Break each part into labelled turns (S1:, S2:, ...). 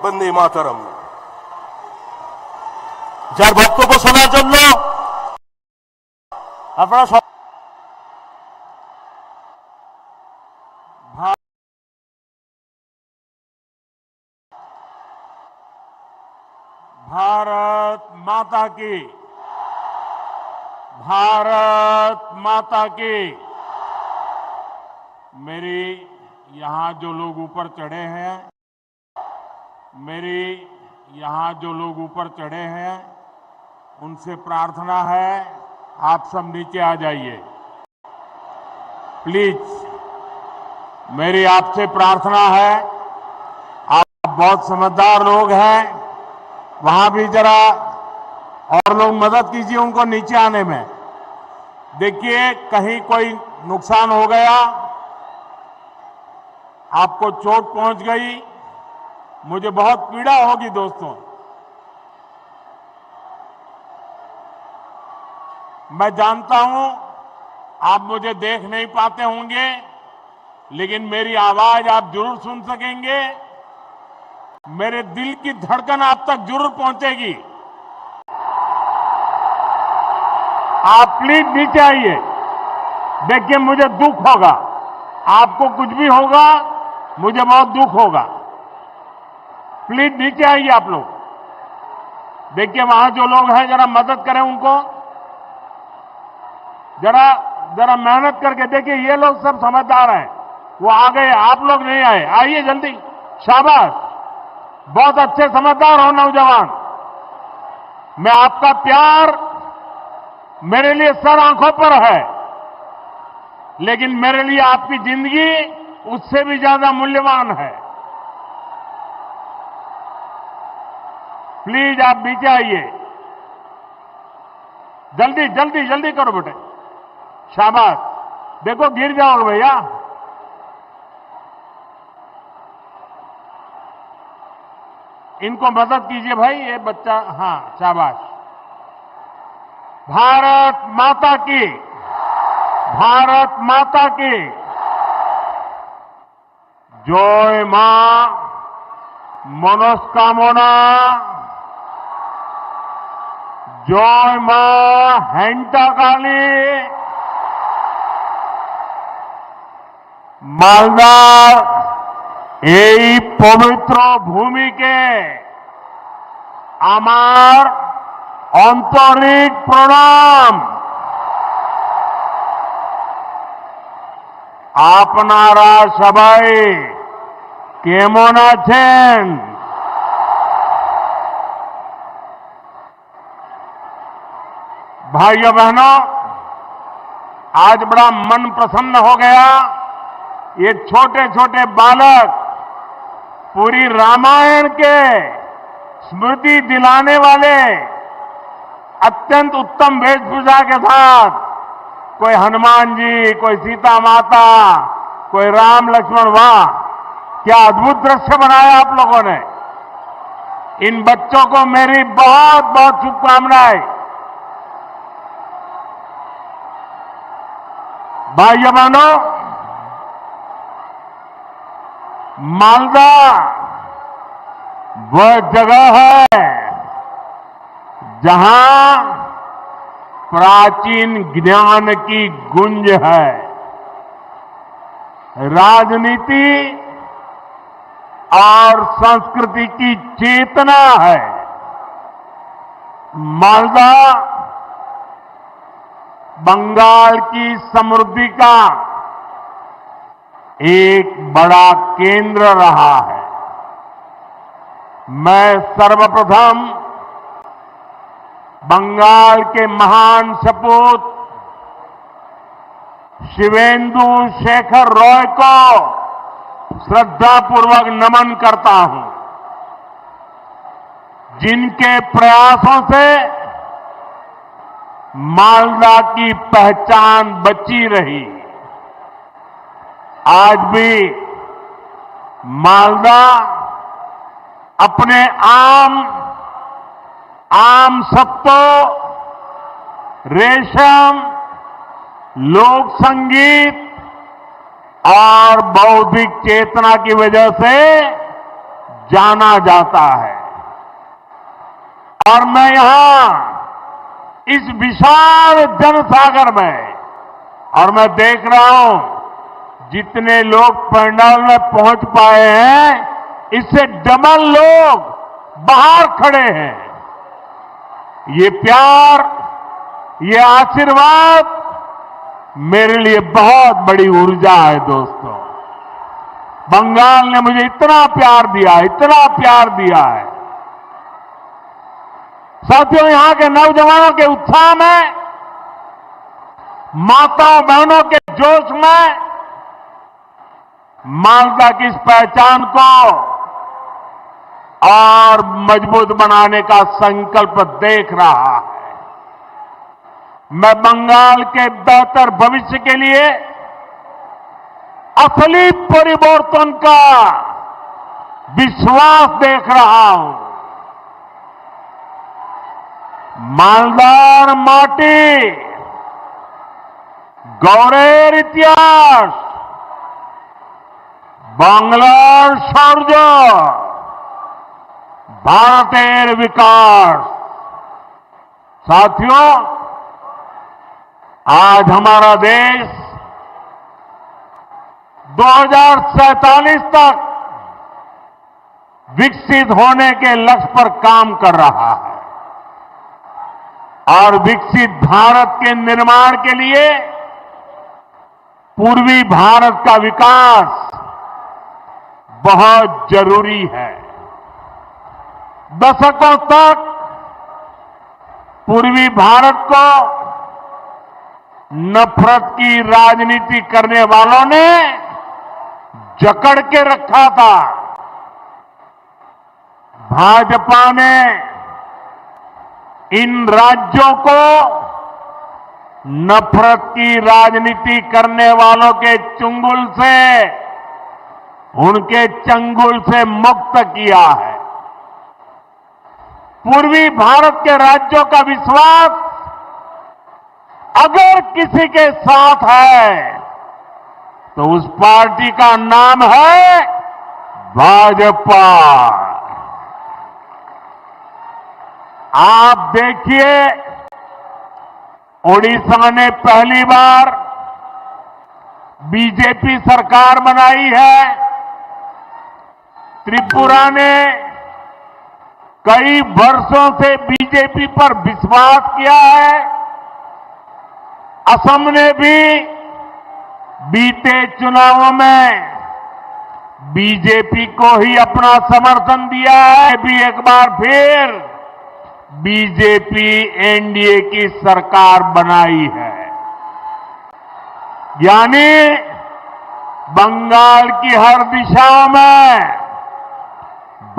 S1: বন্দে মাতরম। যার বক্তব্য শোনার জন্য আপনারা সব
S2: भारत माता की, भारत माता की। मेरी यहां जो लोग ऊपर चढ़े हैं, मेरी यहां जो लोग ऊपर चढ़े हैं, उनसे प्रार्थना है आप सब नीचे आ जाइए प्लीज। मेरी आपसे प्रार्थना है, आप बहुत समझदार लोग हैं, वहां भी जरा और लोग मदद कीजिए उनको नीचे आने में। देखिए कहीं कोई नुकसान हो गया, आपको चोट पहुंच गई, मुझे बहुत पीड़ा होगी दोस्तों। मैं जानता हूं आप मुझे देख नहीं पाते होंगे, लेकिन मेरी आवाज आप जरूर सुन सकेंगे, मेरे दिल की धड़कन आप तक जरूर पहुंचेगी। आप प्लीज नीचे आइए। देखिए मुझे दुख होगा, आपको कुछ भी होगा, मुझे बहुत दुख होगा। प्लीज नीचे आइए आप लोग। देखिए वहां जो लोग हैं जरा मदद करें उनको, जरा मेहनत करके। देखिए ये लोग सब समझदार हैं, वो आ गए, आप लोग नहीं आए, आइए जल्दी। शाबाश, बहुत अच्छे समझदार हो नौजवान। मैं आपका प्यार मेरे लिए सर आंखों पर है, लेकिन मेरे लिए आपकी जिंदगी उससे भी ज्यादा मूल्यवान है। प्लीज आप नीचे आइए, जल्दी जल्दी जल्दी करो बेटे। शाबाश, देखो गिर जाओगे भैया। इनको मदद कीजिए भाई, ये बच्चा। हाँ शाबाश। भारत माता की, भारत माता की जय। मां मनस्कामना, जय मां हेंटाकाली। মালদার এই পবিত্র ভূমিকে আমার আন্তরিক প্রণাম। আপনারা সবাই কেমন আছেন? भाइयों बहनों, आज बड़ा मन प्रसन्न हो गया। ये छोटे छोटे बालक पूरी रामायण के स्मृति दिलाने वाले अत्यंत उत्तम वेशभूषा के साथ, कोई हनुमान जी, कोई सीता माता, कोई राम लक्ष्मण। वाह क्या अद्भुत दृश्य बनाया आप लोगों ने। इन बच्चों को मेरी बहुत बहुत शुभकामनाएं। भाइयों बहनों, मालदा वह जगह है जहां प्राचीन ज्ञान की गुंज है, राजनीति और संस्कृति की चेतना है। मालदा बंगाल की समृद्धि का एक बड़ा केंद्र रहा है। मैं सर्वप्रथम बंगाल के महान सपूत शिवेंदु शेखर रॉय को श्रद्धापूर्वक नमन करता हूं, जिनके प्रयासों से मालदा की पहचान बची रही। आज भी मालदा अपने आम सत्तों, रेशम, लोक संगीत और बौद्धिक चेतना की वजह से जाना जाता है। और मैं यहां इस विशाल जनसागर में, और मैं देख रहा हूं जितने लोग पंडाल में पहुंच पाए हैं, इससे डबल लोग बाहर खड़े हैं। ये प्यार, ये आशीर्वाद मेरे लिए बहुत बड़ी ऊर्जा है दोस्तों। बंगाल ने मुझे इतना प्यार दिया, इतना प्यार दिया है। साथियों, यहां के नौजवानों के उत्साह में, माताओं बहनों के जोश में मालदा की इस पहचान को और मजबूत बनाने का संकल्प देख रहा है। मैं बंगाल के बेहतर भविष्य के लिए असली परिवर्तन का विश्वास देख रहा हूं। मालदार माटी, गौरेर इतिहास, बांग्लार शौर्य, भारतेर विकास। साथियों, आज हमारा देश 2047 तक विकसित होने के लक्ष्य पर काम कर रहा है। और विकसित भारत के निर्माण के लिए पूर्वी भारत का विकास बहुत जरूरी है। दशकों तक पूर्वी भारत को नफरत की राजनीति करने वालों ने जकड़ के रखा था। भाजपा ने इन राज्यों को नफरत की राजनीति करने वालों के चंगुल से, उनके चंगुल से मुक्त किया है। पूर्वी भारत के राज्यों का विश्वास अगर किसी के साथ है तो उस पार्टी का नाम है भाजपा। आप देखिए, ओडिशा ने पहली बार बीजेपी सरकार बनाई है। त्रिपुरा ने कई वर्षों से बीजेपी पर विश्वास किया है। असम ने भी बीते चुनावों में बीजेपी को ही अपना समर्थन दिया है। भी एक बार फिर बीजेपी एनडीए की सरकार बनाई है। यानी बंगाल की हर दिशा में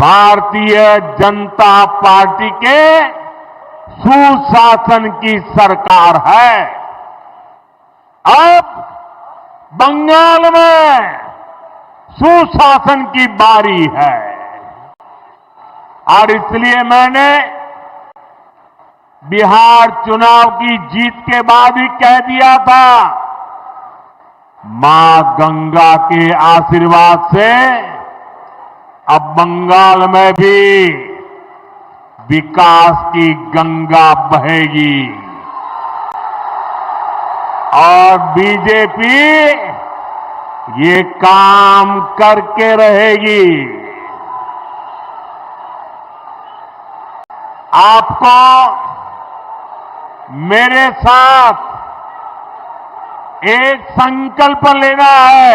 S2: भारतीय जनता पार्टी के सुशासन की सरकार है। अब बंगाल में सुशासन की बारी है। और इसलिए मैंने बिहार चुनाव की जीत के बाद ही कह दिया था, मां गंगा के आशीर्वाद से अब बंगाल में भी विकास की गंगा बहेगी और बीजेपी ये काम करके रहेगी। आपको मेरे साथ एक संकल्प लेना है।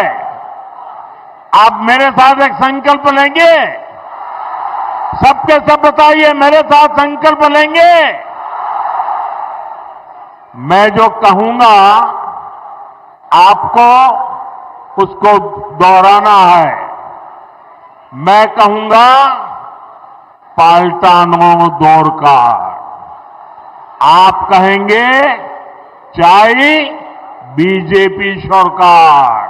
S2: आप मेरे साथ एक संकल्प लेंगे? सबके सब बताइए, मेरे साथ संकल्प लेंगे? मैं जो कहूंगा आपको उसको दोहराना है। मैं कहूंगा पाल्टानो दोरकार, आप कहेंगे चाय बीजेपी सरकार।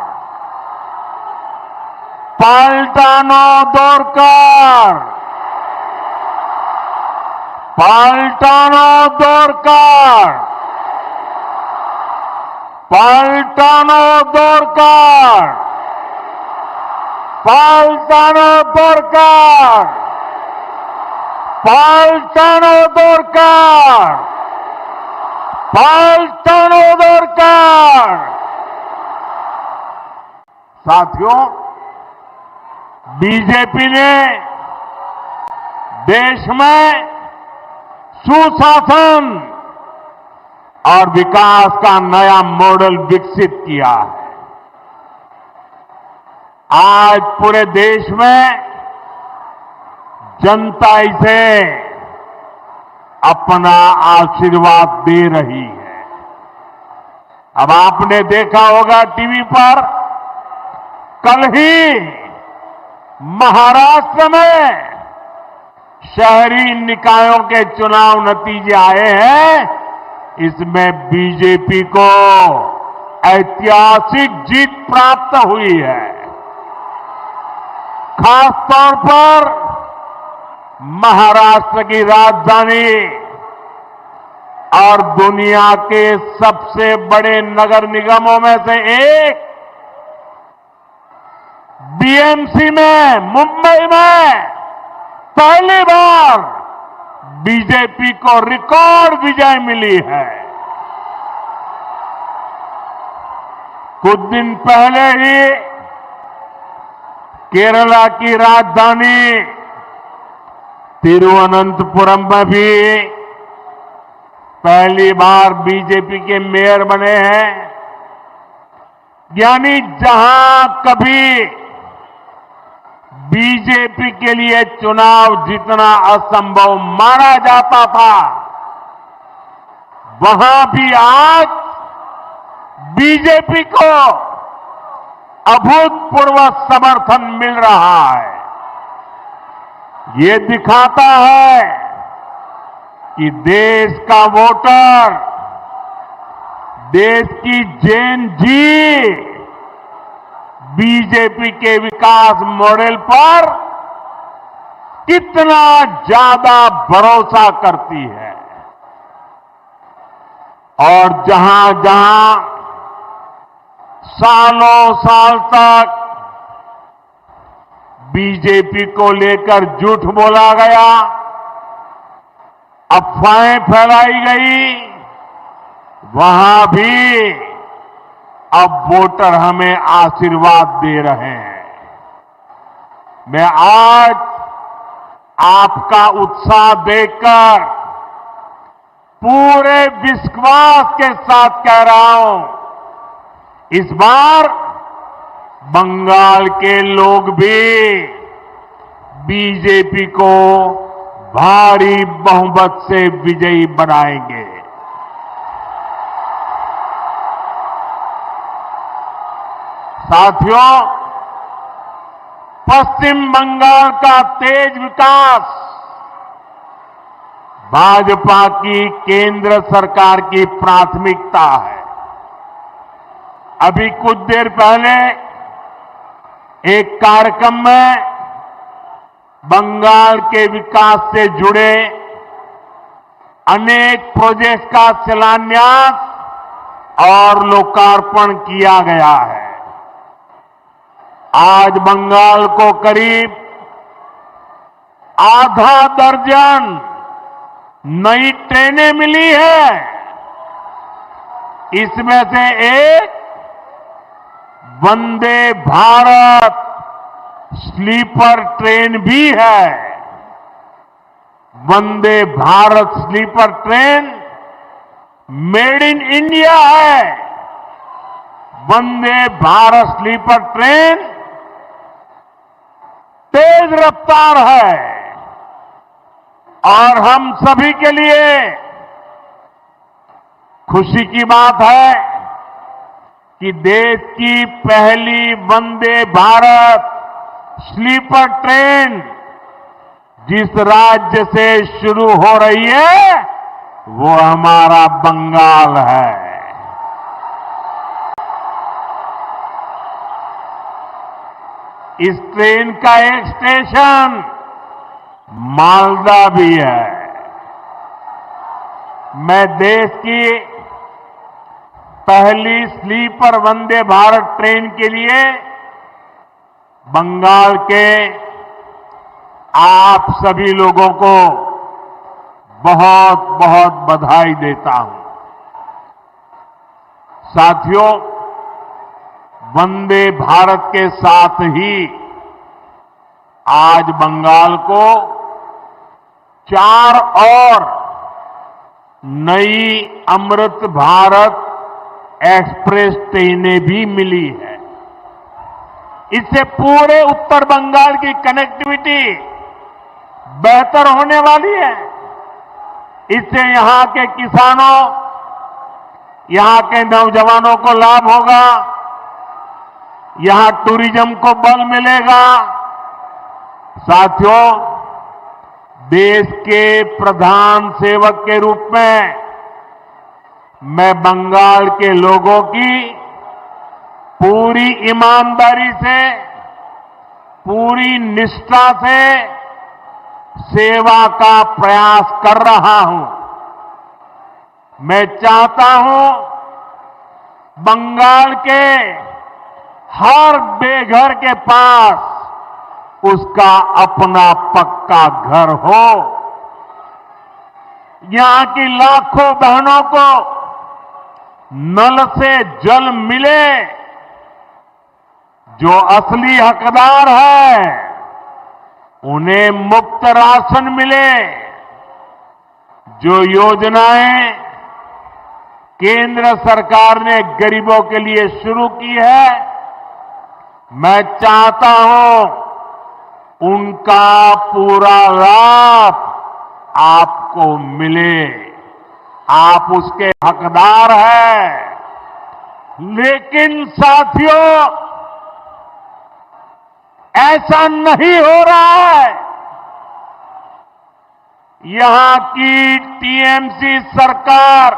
S2: पाल्टानो दोरकार, पाल्टानो दोरकार, पाल्टानो दोरकार, Paultano Dorkar! Paultano Dorkar! Paultano Dorkar! साथियों, बीजेपी ने देश में सुशासन और विकास का नया मॉडल विकसित किया है। आज पूरे देश में जनता इसे अपना आशीर्वाद दे रही है। अब आपने देखा होगा टीवी पर, कल ही महाराष्ट्र में शहरी निकायों के चुनाव नतीजे आए हैं। इसमें बीजेपी को ऐतिहासिक जीत प्राप्त हुई है। खास तौर पर महाराष्ट्र की राजधानी और दुनिया के सबसे बड़े नगर निगमों में से एक बीएमसी में, मुंबई में पहली बार बीजेपी को रिकॉर्ड विजय मिली है। कुछ दिन पहले ही केरला की राजधानी तिरुवनंतपुरम में भी पहली बार बीजेपी के मेयर बने हैं। यानी जहां कभी बीजेपी के लिए चुनाव जीतना असंभव माना जाता था, वहां भी आज बीजेपी को अभूतपूर्व समर्थन मिल रहा है। ये दिखाता है कि देश का वोटर, देश की जेन जी बीजेपी के विकास मॉडल पर कितना ज्यादा भरोसा करती है। और जहां जहां सालों साल तक बीजेपी को लेकर झूठ बोला गया, अफवाहें फैलाई गई, वहां भी अब वोटर हमें आशीर्वाद दे रहे हैं। मैं आज आपका उत्साह देखकर पूरे विश्वास के साथ कह रहा हूं, इस बार बंगाल के लोग भी बीजेपी को भारी बहुमत से विजयी बनाएंगे। साथियों, पश्चिम बंगाल का तेज विकास भाजपा की केंद्र सरकार की प्राथमिकता है। अभी कुछ देर पहले एक कार्यक्रम में बंगाल के विकास से जुड़े अनेक प्रोजेक्ट का शिलान्यास और लोकार्पण किया गया है। आज बंगाल को करीब आधा दर्जन नई ट्रेनें मिली है। इसमें से एक वंदे भारत स्लीपर ट्रेन भी है। Vande Bharat sleeper train made in India है। वंदे भारत स्लीपर ट्रेन तेज रफ्तार है और हम सभी के लिए खुशी की बात है कि देश की पहली वंदे भारत स्लीपर ट्रेन जिस राज्य से शुरू हो रही है वो हमारा बंगाल है। इस ट्रेन का एक स्टेशन मालदा भी है। मैं देश की पहली स्लीपर वंदे भारत ट्रेन के लिए बंगाल के आप सभी लोगों को बहुत बहुत बधाई देता हूं। साथियों, वंदे भारत के साथ ही आज बंगाल को 4 और नई अमृत भारत एक्सप्रेस ट्रेनें भी मिली है। इससे पूरे उत्तर बंगाल की कनेक्टिविटी बेहतर होने वाली है। इससे यहां के किसानों, यहां के नौजवानों को लाभ होगा, यहां टूरिज्म को बल मिलेगा। साथियों, देश के प्रधान सेवक के रूप में मैं बंगाल के लोगों की पूरी ईमानदारी से, पूरी निष्ठा से सेवा का प्रयास कर रहा हूं। मैं चाहता हूं बंगाल के हर बेघर के पास उसका अपना पक्का घर हो, यहां की लाखों बहनों को नल से जल मिले। जो असली हकदार है उन्हें मुफ्त राशन मिले। जो योजनाएं केंद्र सरकार ने गरीबों के लिए शुरू की है, मैं चाहता हूं उनका पूरा लाभ आपको मिले। आप उसके हकदार हैं। लेकिन साथियों, ऐसा नहीं हो रहा है। यहां की टीएमसी सरकार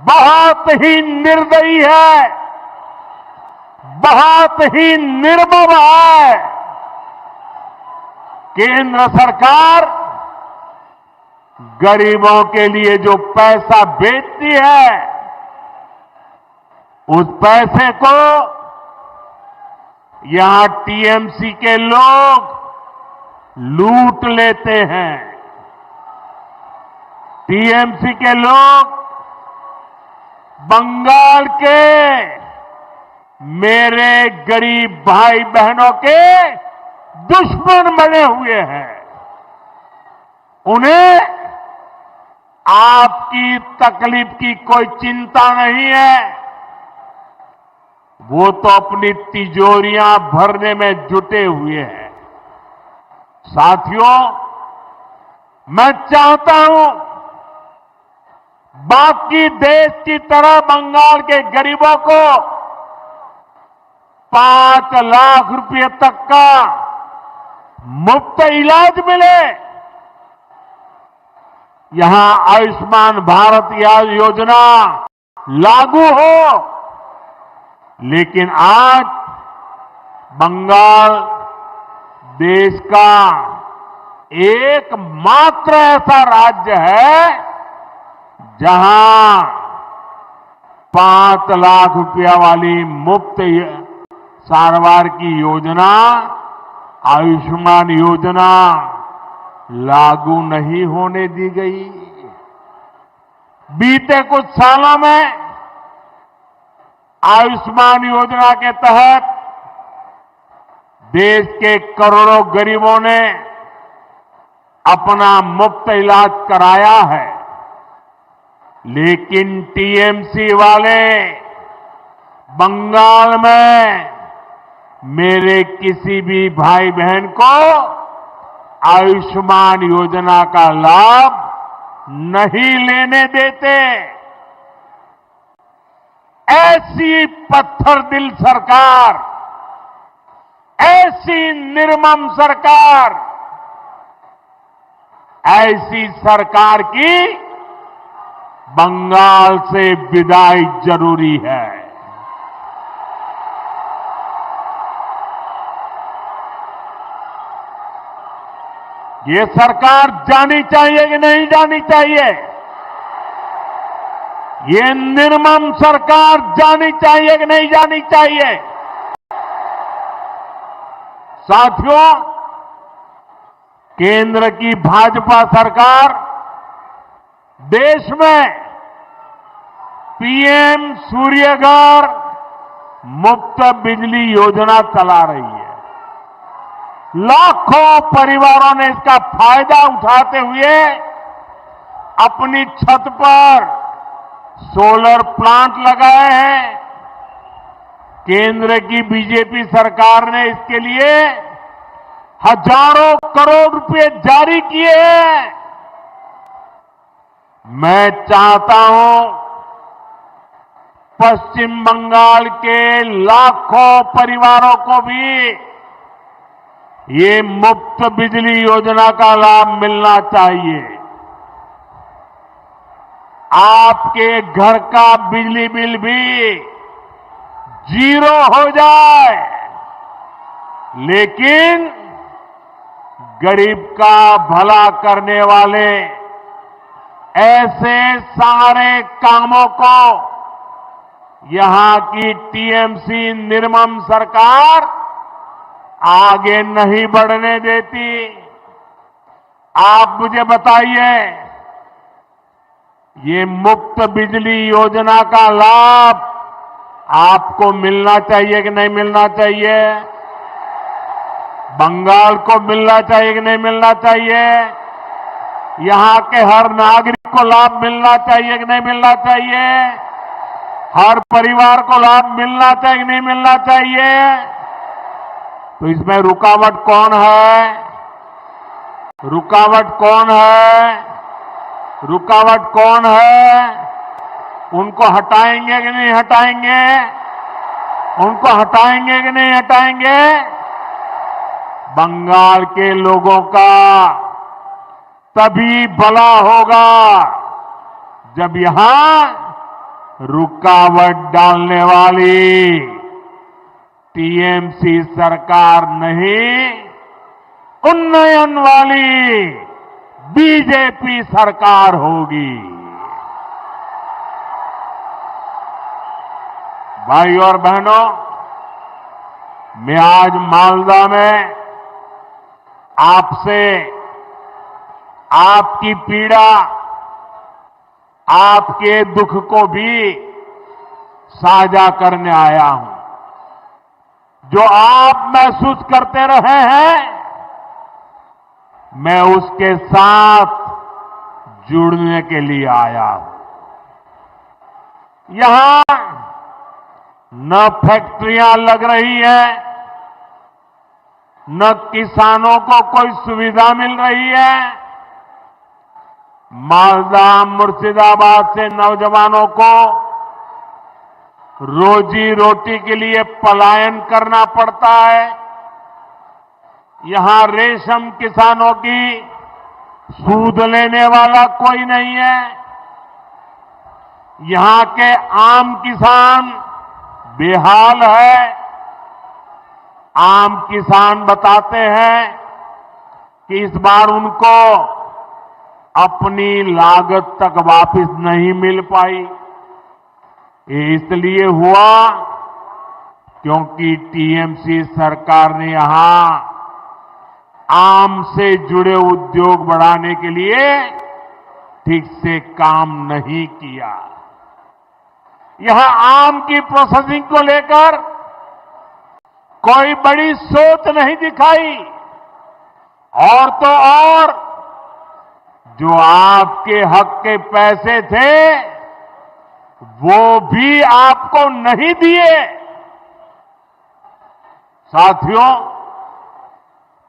S2: बहुत ही निर्दयी है, बहुत ही निर्मम है। केंद्र सरकार गरीबों के लिए जो पैसा भेजती है, उस पैसे को यहां टीएमसी के लोग लूट लेते हैं। टीएमसी के लोग बंगाल के मेरे गरीब भाई बहनों के दुश्मन बने हुए हैं। उन्हें आपकी तकलीफ की कोई चिंता नहीं है। वो तो अपनी तिजोरियां भरने में जुटे हुए हैं। साथियों, मैं चाहता हूं बाकी देश की तरह बंगाल के गरीबों को 5 लाख रुपए तक का मुफ्त इलाज मिले। यहां आयुष्मान भारत योजना लागू हो। लेकिन आज बंगाल देश का एकमात्र ऐसा राज्य है जहां 5 लाख रुपया वाली मुफ्त सारवार की योजना, आयुष्मान योजना लागू नहीं होने दी गई। बीते कुछ सालों में आयुष्मान योजना के तहत देश के करोड़ों गरीबों ने अपना मुफ्त इलाज कराया है। लेकिन टीएमसी वाले बंगाल में मेरे किसी भी भाई बहन को आयुष्मान योजना का लाभ नहीं लेने देते। ऐसी पत्थर दिल सरकार, ऐसी निर्मम सरकार, ऐसी सरकार की बंगाल से विदाई जरूरी है। ये सरकार जानी चाहिए कि नहीं जानी चाहिए? ये निर्मम सरकार जानी चाहिए कि नहीं जानी चाहिए? साथियों, केंद्र की भाजपा सरकार देश में पीएम सूर्यघर मुफ्त बिजली योजना चला रही है। लाखों परिवारों ने इसका फायदा उठाते हुए अपनी छत पर सोलर प्लांट लगाए हैं। केंद्र की बीजेपी सरकार ने इसके लिए हजारों करोड़ रुपए जारी किए हैं। मैं चाहता हूं पश्चिम बंगाल के लाखों परिवारों को भी ये मुफ्त बिजली योजना का लाभ मिलना चाहिए। आपके घर का बिजली बिल भी 0 हो जाए, लेकिन गरीब का भला करने वाले ऐसे सारे कामों को यहां की टीएमसी निर्मम सरकार आगे नहीं बढ़ने देती। आप मुझे बताइए, ये मुफ्त बिजली योजना का लाभ आपको मिलना चाहिए कि नहीं मिलना चाहिए? बंगाल को मिलना चाहिए कि नहीं मिलना चाहिए? यहां के हर नागरिक को लाभ मिलना चाहिए कि नहीं मिलना चाहिए? हर परिवार को लाभ मिलना चाहिए कि नहीं मिलना चाहिए? तो इसमें रुकावट कौन है? रुकावट कौन है? रुकावट कौन है? उनको हटाएंगे कि नहीं हटाएंगे? उनको हटाएंगे कि नहीं हटाएंगे? बंगाल के लोगों का तभी भला होगा जब यहां रुकावट डालने वाली टीएमसी सरकार नहीं, उन्नयन वाली बीजेपी सरकार होगी। भाइयों और बहनों, मैं आज मालदा में आपसे आपकी पीड़ा, आपके दुख को भी साझा करने आया हूं। जो आप महसूस करते रहे हैं, मैं उसके साथ जुड़ने के लिए आया हूं। यहां न फैक्ट्रियां लग रही हैं, न किसानों को कोई सुविधा मिल रही है। मालदा मुर्शिदाबाद से नौजवानों को रोजी रोटी के लिए पलायन करना पड़ता है। यहां रेशम किसानों की सूद लेने वाला कोई नहीं है। यहां के आम किसान बेहाल है। आम किसान बताते हैं कि इस बार उनको अपनी लागत तक वापस नहीं मिल पाई। ये इसलिए हुआ क्योंकि टीएमसी सरकार ने यहां आम से जुड़े उद्योग बढ़ाने के लिए ठीक से काम नहीं किया। यहां आम की प्रोसेसिंग को लेकर कोई बड़ी सोच नहीं दिखाई। और तो और जो आपके हक के पैसे थे वो भी आपको नहीं दिए। साथियों,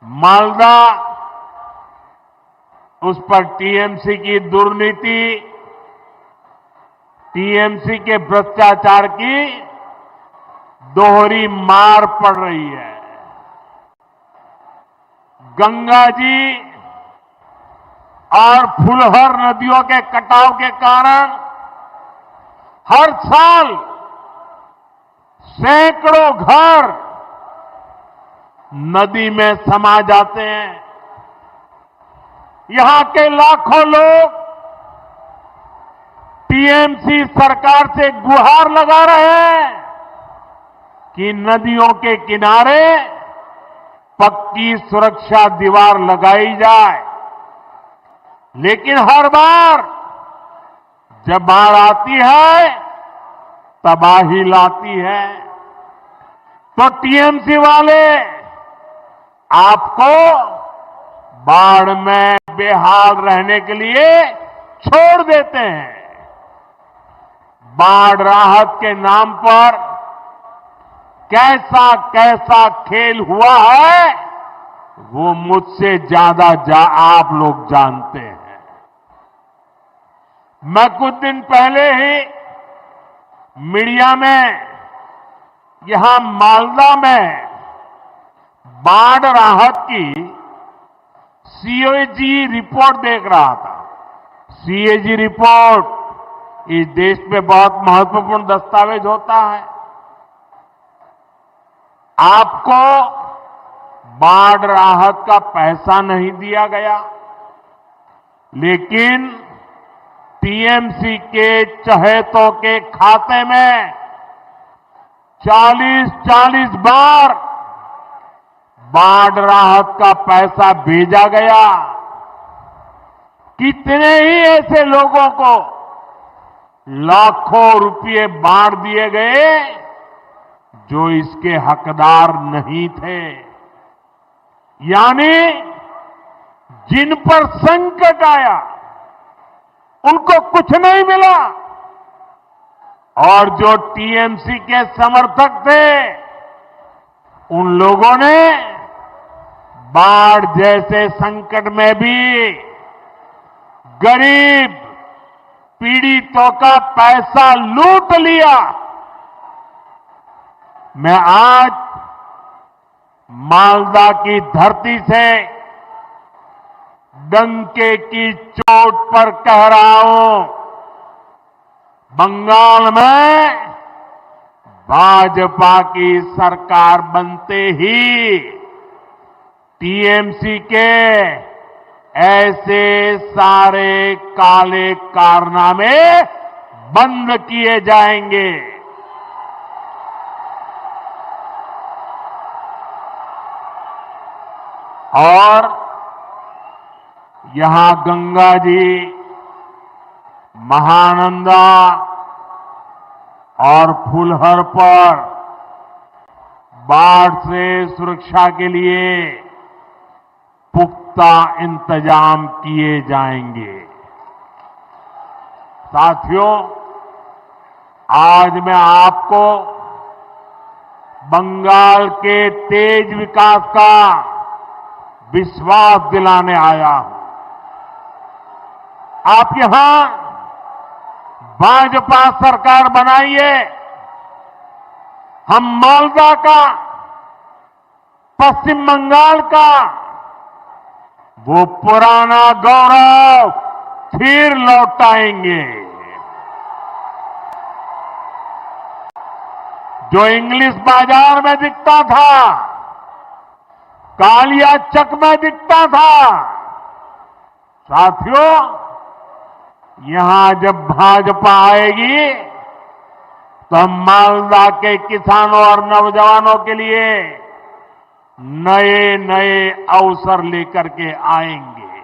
S2: मालदा उस पर टीएमसी की दुर्नीति, टीएमसी के भ्रष्टाचार की दोहरी मार पड़ रही है। गंगा जी और फुलहर नदियों के कटाव के कारण हर साल सैकड़ों घर नदी में समा जाते हैं। यहां के लाखों लोग टीएमसी सरकार से गुहार लगा रहे हैं कि नदियों के किनारे पक्की सुरक्षा दीवार लगाई जाए, लेकिन हर बार जब बाढ़ आती है तबाही लाती है। तो टीएमसी वाले आपको बाढ़ में बेहाल रहने के लिए छोड़ देते हैं। बाढ़ राहत के नाम पर कैसा कैसा खेल हुआ है वो मुझसे ज्यादा आप लोग जानते हैं। मैं कुछ दिन पहले ही मीडिया में यहां मालदा में बाढ़ राहत की सीएजी रिपोर्ट देख रहा था। सीएजी रिपोर्ट इस देश में बहुत महत्वपूर्ण दस्तावेज होता है। आपको बाढ़ राहत का पैसा नहीं दिया गया, लेकिन टीएमसी के चहेतों के खाते में 40-40 बार बाढ़ राहत का पैसा भेजा गया। कितने ही ऐसे लोगों को लाखों रुपए बांट दिए गए जो इसके हकदार नहीं थे। यानी जिन पर संकट आया उनको कुछ नहीं मिला, और जो टीएमसी के समर्थक थे उन लोगों ने बाढ़ जैसे संकट में भी गरीब पीड़ितों का पैसा लूट लिया। मैं आज मालदा की धरती से डंके की चोट पर कह रहा हूं, बंगाल में भाजपा की सरकार बनते ही टीएमसी के ऐसे सारे काले कारनामे बंद किए जाएंगे। और यहां गंगा जी, महानंदा और फुलहर पर बाढ़ से सुरक्षा के लिए पुख्ता इंतजाम किए जाएंगे। साथियों, आज मैं आपको बंगाल के तेज विकास का विश्वास दिलाने आया हूं। आप यहां भाजपा सरकार बनाइए, हम मालदा का, पश्चिम बंगाल का वो पुराना गौरव फिर लौटाएंगे। जो इंग्लिश बाजार में दिखता था, कालिया चक में दिखता था, साथियों यहां जब भाजपा आएगी तो हम मालदा के किसानों और नौजवानों के लिए नए नए अवसर लेकर के आएंगे।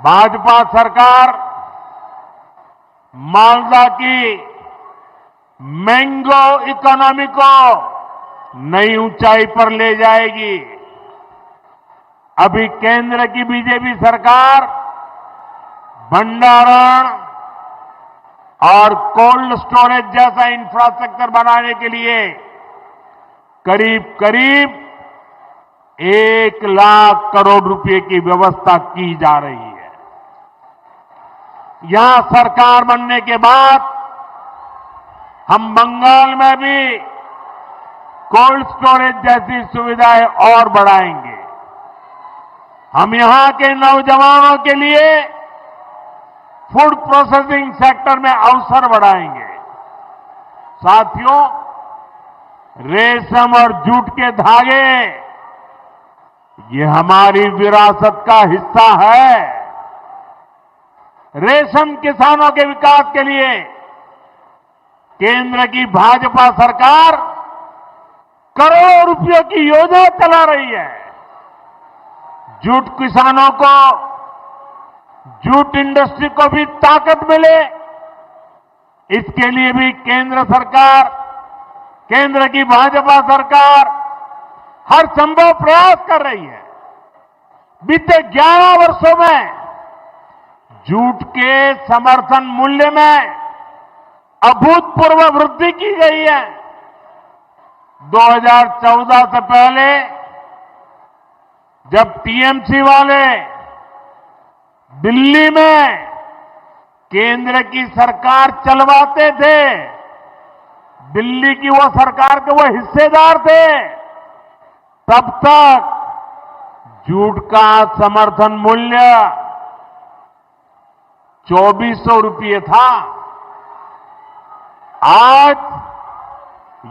S2: भाजपा सरकार मालदा की मैंगो इकोनॉमी को नई ऊंचाई पर ले जाएगी। अभी केंद्र की बीजेपी सरकार भंडारण और कोल्ड स्टोरेज जैसा इंफ्रास्ट्रक्चर बनाने के लिए करीब करीब 1 लाख करोड़ रुपए की व्यवस्था की जा रही है। यहां सरकार बनने के बाद हम बंगाल में भी कोल्ड स्टोरेज जैसी सुविधाएं और बढ़ाएंगे। हम यहां के नौजवानों के लिए फूड प्रोसेसिंग सेक्टर में अवसर बढ़ाएंगे। साथियों, रेशम और जूट के धागे ये हमारी विरासत का हिस्सा है। रेशम किसानों के विकास के लिए केंद्र की भाजपा सरकार करोड़ों रुपयों की योजना चला रही है। जूट किसानों को, जूट इंडस्ट्री को भी ताकत मिले, इसके लिए भी केंद्र सरकार, केंद्र की भाजपा सरकार हर संभव प्रयास कर रही है। बीते 11 वर्षों में जूट के समर्थन मूल्य में अभूतपूर्व वृद्धि की गई है। 2014 से पहले जब टीएमसी वाले दिल्ली में केंद्र की सरकार चलवाते थे, दिल्ली की वो सरकार के वो हिस्सेदार थे, तब तक जूट का समर्थन मूल्य 2400 रुपये था। आज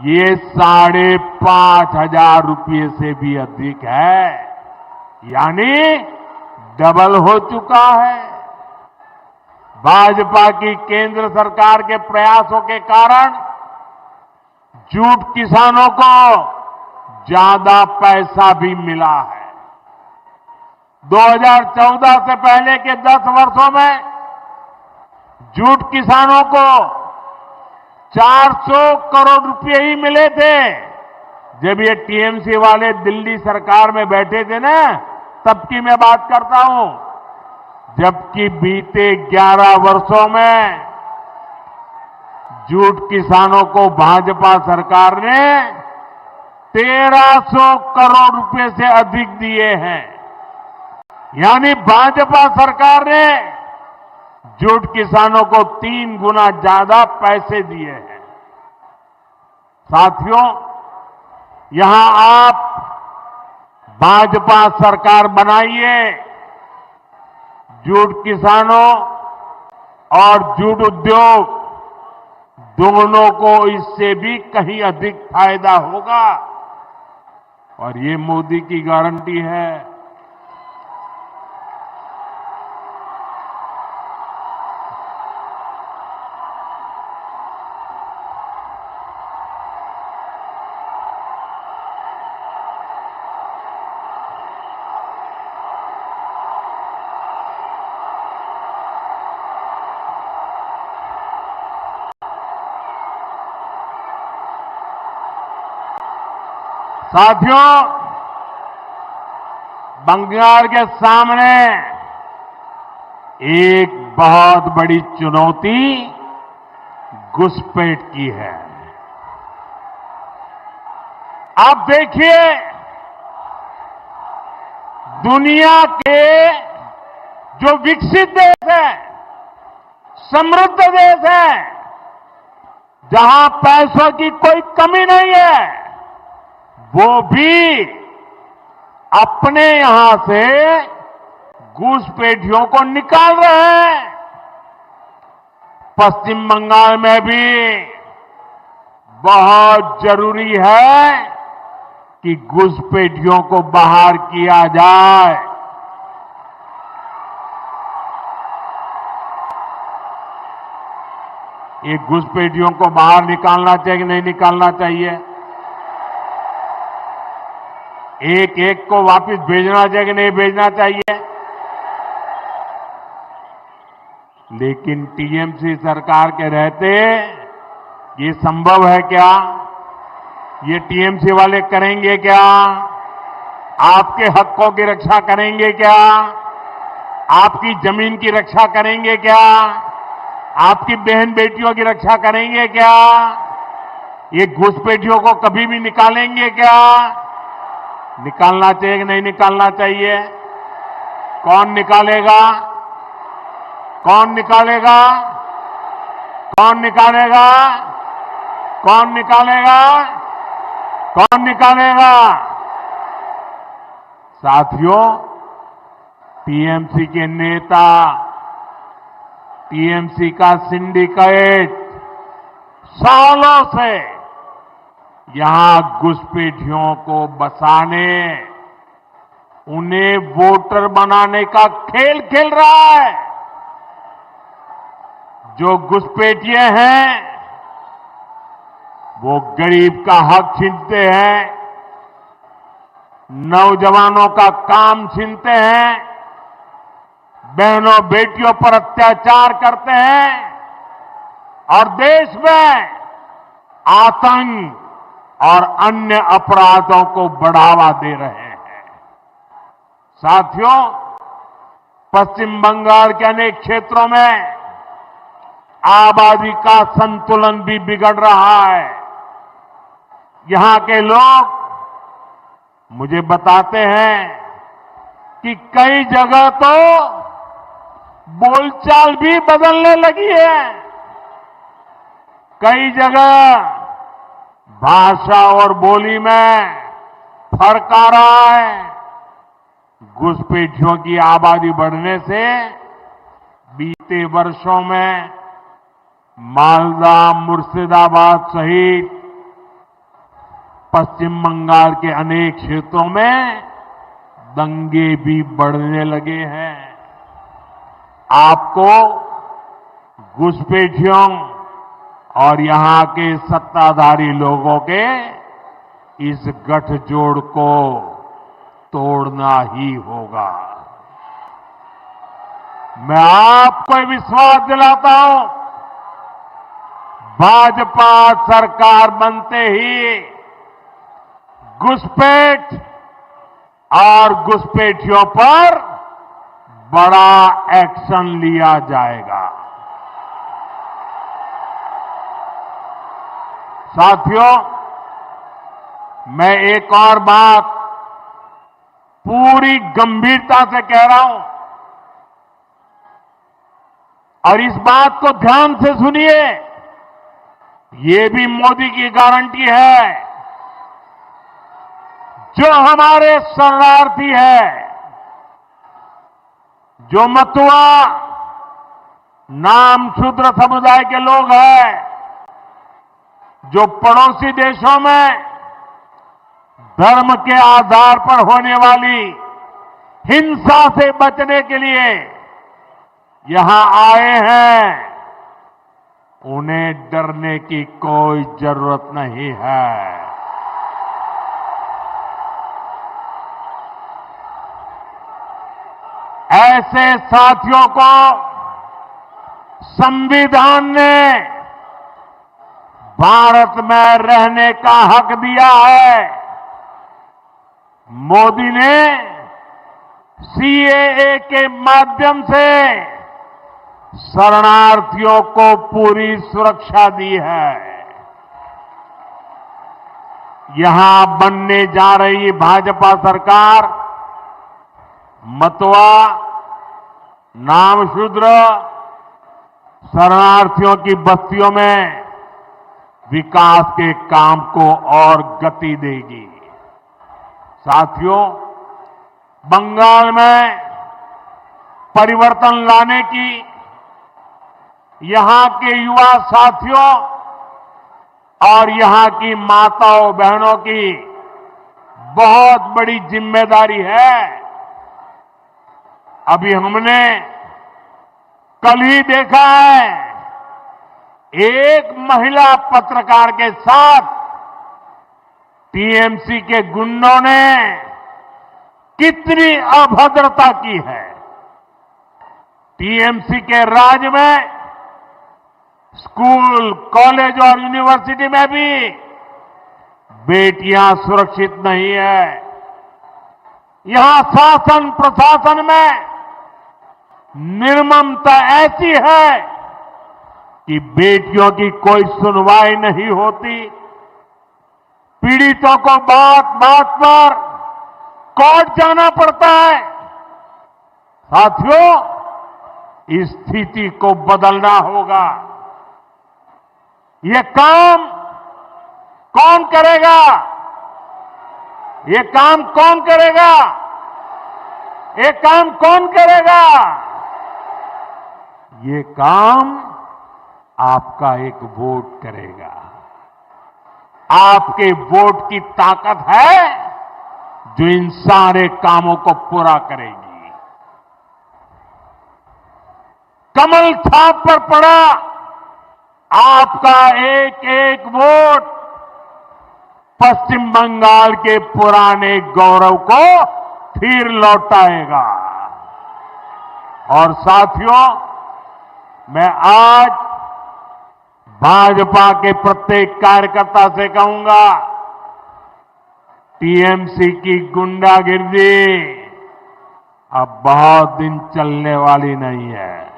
S2: ये 5,500 रुपये से भी अधिक है, यानी डबल हो चुका है। भाजपा की केंद्र सरकार के प्रयासों के कारण जूट किसानों को ज्यादा पैसा भी मिला है। 2014 से पहले के 10 वर्षों में जूट किसानों को 400 करोड़ रुपए ही मिले थे। जब ये टीएमसी वाले दिल्ली सरकार में बैठे थे ना, तब की मैं बात करता हूं। जबकि बीते 11 वर्षों में जूट किसानों को भाजपा सरकार ने 1300 करोड़ रुपए से अधिक दिए हैं। यानी भाजपा सरकार ने जूट किसानों को 3 गुना ज्यादा पैसे दिए हैं। साथियों, यहां आप भाजपा सरकार बनाइए, जूट किसानों और जूट उद्योग दोनों को इससे भी कहीं अधिक फायदा होगा, और ये मोदी की गारंटी है। साथियों, बंगाल के सामने एक बहुत बड़ी चुनौती घुसपैठ की है। आप देखिए, दुनिया के जो विकसित देश है, समृद्ध देश है, जहां पैसों की कोई कमी नहीं है, वो भी अपने यहां से घुसपैठियों को निकाल रहे हैं। पश्चिम बंगाल में भी बहुत जरूरी है कि घुसपैठियों को बाहर किया जाए। ये घुसपैठियों को बाहर निकालना चाहिए कि नहीं निकालना चाहिए? एक एक को वापस भेजना चाहिए कि नहीं भेजना चाहिए? लेकिन टीएमसी सरकार के रहते ये संभव है क्या? ये टीएमसी वाले करेंगे क्या? आपके हकों की रक्षा करेंगे क्या? आपकी जमीन की रक्षा करेंगे क्या? आपकी बहन बेटियों की रक्षा करेंगे क्या? ये घुसपैठियों को कभी भी निकालेंगे क्या? निकालना चाहिए कि नहीं निकालना चाहिए? कौन निकालेगा? कौन निकालेगा? कौन निकालेगा? कौन निकालेगा? कौन निकालेगा? साथियों, टीएमसी के नेता, टीएमसी का सिंडिकेट सालों से यहां घुसपैठियों को बसाने, उन्हें वोटर बनाने का खेल खेल रहा है। जो घुसपैठिए हैं वो गरीब का हक छीनते हैं, नौजवानों का काम छीनते हैं, बहनों बेटियों पर अत्याचार करते हैं और देश में आतंक और अन्य अपराधों को बढ़ावा दे रहे हैं। साथियों, पश्चिम बंगाल के अनेक क्षेत्रों में आबादी का संतुलन भी बिगड़ रहा है। यहां के लोग मुझे बताते हैं कि कई जगह तो बोलचाल भी बदलने लगी है। कई जगह भाषा और बोली में फर्क आ रहा है। घुसपैठियों की आबादी बढ़ने से बीते वर्षों में मालदा, मुर्शिदाबाद सहित पश्चिम बंगाल के अनेक क्षेत्रों में दंगे भी बढ़ने लगे हैं। आपको घुसपैठियों और यहां के सत्ताधारी लोगों के इस गठजोड़ को तोड़ना ही होगा। मैं आपको विश्वास दिलाता हूं, भाजपा सरकार बनते ही घुसपैठ और घुसपैठियों पर बड़ा एक्शन लिया जाएगा। साथियों, मैं एक और बात पूरी गंभीरता से कह रहा हूं और इस बात को ध्यान से सुनिए। ये भी मोदी की गारंटी है। जो हमारे शरणार्थी है, जो मतुआ नाम शूद्र समुदाय के लोग हैं, जो पड़ोसी देशों में धर्म के आधार पर होने वाली हिंसा से बचने के लिए यहां आए हैं, उन्हें डरने की कोई जरूरत नहीं है। ऐसे साथियों को संविधान ने भारत में रहने का हक दिया है। मोदी ने सीएए के माध्यम से शरणार्थियों को पूरी सुरक्षा दी है। यहां बनने जा रही भाजपा सरकार मतुआ, नामशूद्र, शरणार्थियों की बस्तियों में विकास के काम को और गति देगी। साथियों, बंगाल में परिवर्तन लाने की यहां के युवा साथियों और यहां की माताओं बहनों की बहुत बड़ी जिम्मेदारी है। अभी हमने कल ही देखा है, एक महिला पत्रकार के साथ टीएमसी के गुंडों ने कितनी अभद्रता की है। टीएमसी के राज में स्कूल, कॉलेज और यूनिवर्सिटी में भी बेटियां सुरक्षित नहीं है। यहां शासन प्रशासन में निर्ममता ऐसी है कि बेटियों की कोई सुनवाई नहीं होती। पीड़ितों को बात बात पर कोर्ट जाना पड़ता है। साथियों, इस स्थिति को बदलना होगा। ये काम कौन करेगा? ये काम कौन करेगा? ये काम कौन करेगा? ये काम आपका एक वोट करेगा। आपके वोट की ताकत है जो इन सारे कामों को पूरा करेगी। कमल छाप पर पड़ा आपका एक एक वोट पश्चिम बंगाल के पुराने गौरव को फिर लौटाएगा। और साथियों, मैं आज भाजपा के प्रत्येक कार्यकर्ता से कहूंगा, टीएमसी की गुंडागिर्दी अब बहुत दिन चलने वाली नहीं है।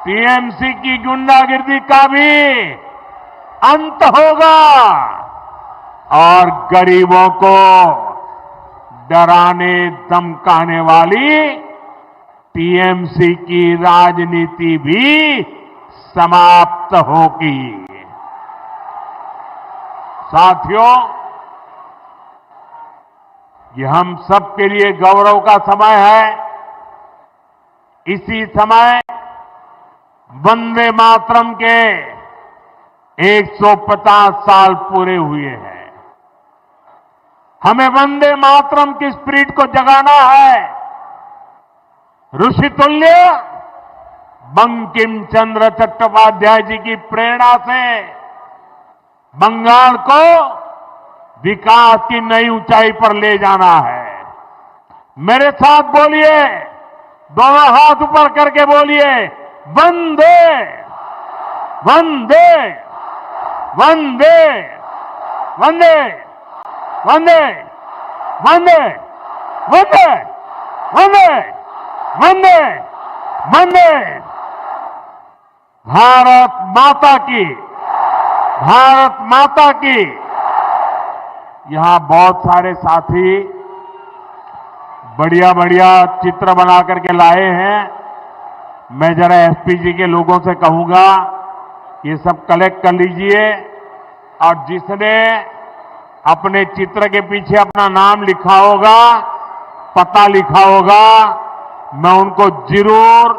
S2: टीएमसी की गुंडागिर्दी का भी अंत होगा और गरीबों को डराने धमकाने वाली टीएमसी की राजनीति भी समाप्त होगी। साथियों, ये हम सबके लिए गौरव का समय है। इसी समय वंदे मातरम के 150 साल पूरे हुए हैं। हमें वंदे मातरम की स्पिरिट को जगाना है। ऋषितुल्य बंकिम चंद्र चट्टोपाध्याय जी की प्रेरणा से बंगाल को विकास की नई ऊंचाई पर ले जाना है। मेरे साथ बोलिए, दोनों हाथ ऊपर करके बोलिए, वंदे वंदे वंदे वंदे वंदे वंदे वंदे वंदे वंदे वंदे। भारत माता की, भारत माता की। यहां बहुत सारे साथी बढ़िया बढ़िया चित्र बना करके लाए हैं। मैं जरा एसपीजी के लोगों से कहूंगा, ये सब कलेक्ट कर लीजिए और जिसने अपने चित्र के पीछे अपना नाम लिखा होगा, पता लिखा होगा, मैं उनको जरूर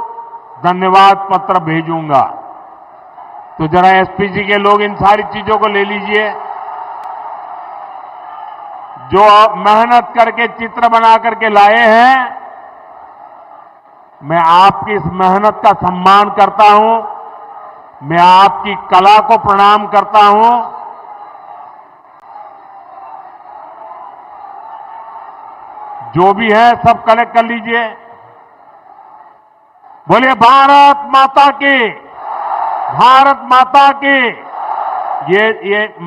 S2: धन्यवाद पत्र भेजूंगा। तो जरा एसपीजी के लोग इन सारी चीजों को ले लीजिए। जो मेहनत करके चित्र बना करके लाए हैं, मैं आपकी इस मेहनत का सम्मान करता हूं। मैं आपकी कला को प्रणाम करता हूं। जो भी है सब कलेक्ट कर लीजिए। बोलिए भारत माता की, भारत माता की। ये